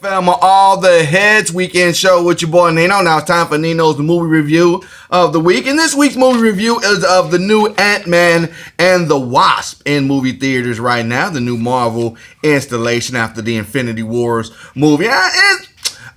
Film all the heads weekend show with your boy Nino. Now it's time for Nino's movie review of the week. And this week's movie review is of the new Ant-Man and the Wasp in movie theaters right now. The new Marvel installation after the Infinity Wars movie. I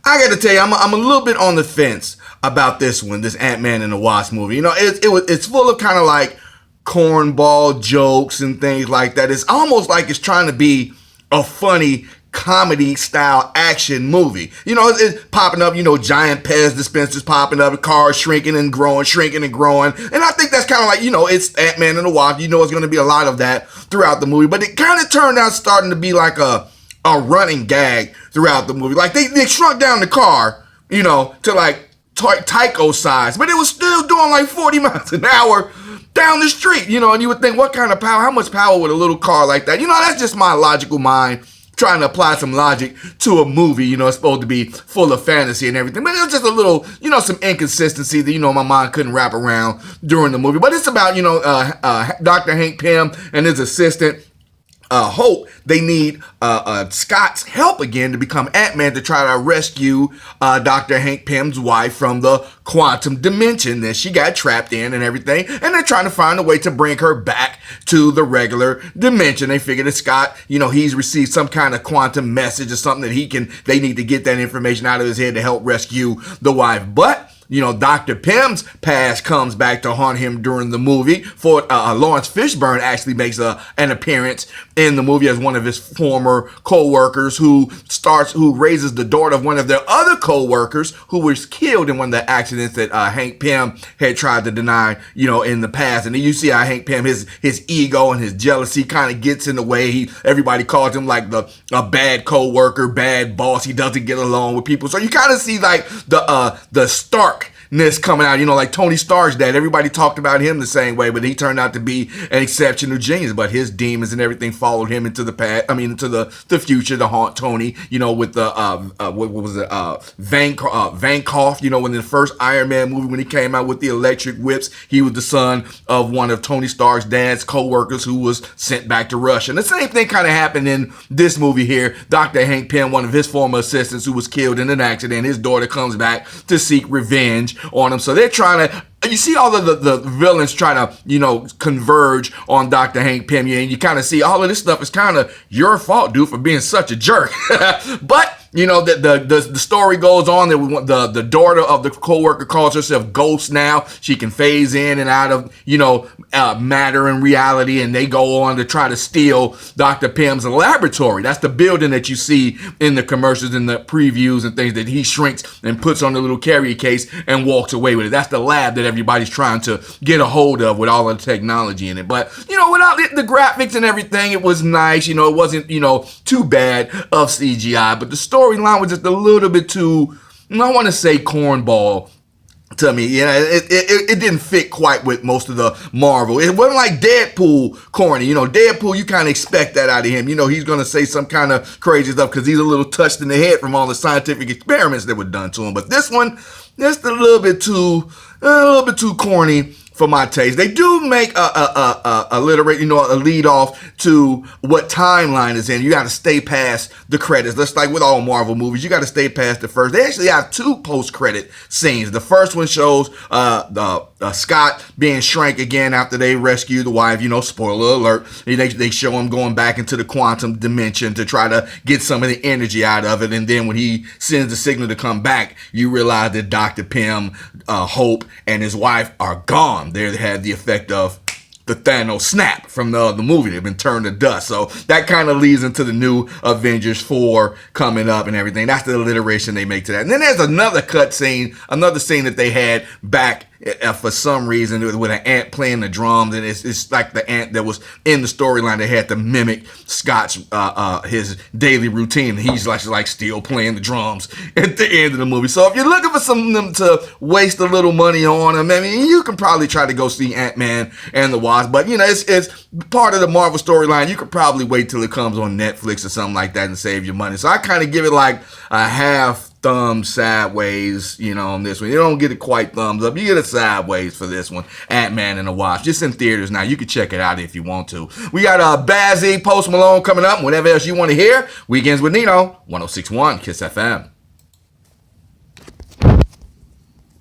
got to tell you, I'm a little bit on the fence about this one, this Ant-Man and the Wasp movie. You know, it's full of kind of like cornball jokes and things like that. It's almost like it's trying to be a funny comedy style action movie. You know, it's popping up, you know, giant Pez dispensers popping up, cars shrinking and growing. And I think that's kind of like, you know, it's Ant-Man and the Wasp. You know, it's going to be a lot of that throughout the movie. But it kind of turned out starting to be like a running gag throughout the movie. Like they shrunk down the car, you know, to like Tycho size, but it was still doing like 40 miles an hour down the street, you know, and you would think, what kind of power, how much power would a little car like that? You know, that's just my logical mind trying to apply some logic to a movie. You know, it's supposed to be full of fantasy and everything, but it was just a little, you know, some inconsistency that, you know, my mind couldn't wrap around during the movie. But it's about, you know, Dr. Hank Pym and his assistant, Hope. They need Scott's help again to become Ant-Man to try to rescue Dr. Hank Pym's wife from the quantum dimension that she got trapped in and everything. And they're trying to find a way to bring her back to the regular dimension. They figure that Scott, you know, he's received some kind of quantum message or something that they need to get that information out of his head to help rescue the wife. But you know, Dr. Pym's past comes back to haunt him during the movie. For Lawrence Fishburne actually makes an appearance in the movie as one of his former co-workers who raises the daughter of one of their other co-workers who was killed in one of the accidents that Hank Pym had tried to deny, you know, in the past. And then you see how Hank Pym, his ego and his jealousy kind of gets in the way. Everybody calls him like a bad co-worker, bad boss. He doesn't get along with people. So you kind of see like the Starkness coming out, you know, like Tony Stark's dad. Everybody talked about him the same way, but he turned out to be an exceptional genius. But his demons and everything followed him into the past. I mean, into the future to haunt Tony. You know, with the what was it, Vankoff. You know, when the first Iron Man movie, when he came out with the electric whips, he was the son of one of Tony Stark's dad's co-workers who was sent back to Russia. And the same thing kind of happened in this movie here. Dr. Hank Pym, one of his former assistants who was killed in an accident, his daughter comes back to seek revenge on him. So they're trying to, you see all of the villains trying to, you know, converge on Dr. Hank Pym, and you kind of see all of this stuff is kind of your fault, dude, for being such a jerk. But you know, the story goes on that we want the daughter of the co-worker calls herself Ghost now. She can phase in and out of, you know, matter and reality, and they go on to try to steal Dr. Pym's laboratory. That's the building that you see in the commercials and the previews and things that he shrinks and puts on the little carrier case and walks away with it. That's the lab that everybody's trying to get a hold of with all of the technology in it. But, you know, without the graphics and everything, it was nice. You know, it wasn't, you know, too bad of CGI, but the storyline was just a little bit too, I want to say, cornball to me. Yeah, it didn't fit quite with most of the Marvel. It wasn't like Deadpool corny. You know, Deadpool, you kind of expect that out of him. You know, he's going to say some kind of crazy stuff because he's a little touched in the head from all the scientific experiments that were done to him. But this one, just a little bit too corny for my taste. They do make a lead off to what timeline is in. You got to stay past the credits. Just like with all Marvel movies, you got to stay past the first. They actually have two post-credit scenes. The first one shows Scott being shrank again after they rescue the wife. You know, spoiler alert. They show him going back into the quantum dimension to try to get some of the energy out of it. And then when he sends the signal to come back, you realize that Dr. Pym, Hope, and his wife are gone. They had the effect of the Thanos snap from the movie. They've been turned to dust. So that kind of leads into the new Avengers 4 coming up and everything. That's the alliteration they make to that. And then there's another another scene that they had back for some reason with an ant playing the drums, and it's like the ant that was in the storyline that had to mimic Scott's his daily routine. He's like still playing the drums at the end of the movie. So if you're looking for something to waste a little money on, I mean, you can probably try to go see Ant-Man and the Wasp. But you know, it's part of the Marvel storyline. You could probably wait till it comes on Netflix or something like that and save your money. So I kind of give it like a half thumb sideways, you know, on this one. You don't get it quite thumbs up. You get it sideways for this one. Ant-Man and the Wasp. Just in theaters now. You can check it out if you want to. We got Bazzy, Post Malone coming up. Whatever else you want to hear. Weekends with Nino, 106.1 Kiss FM.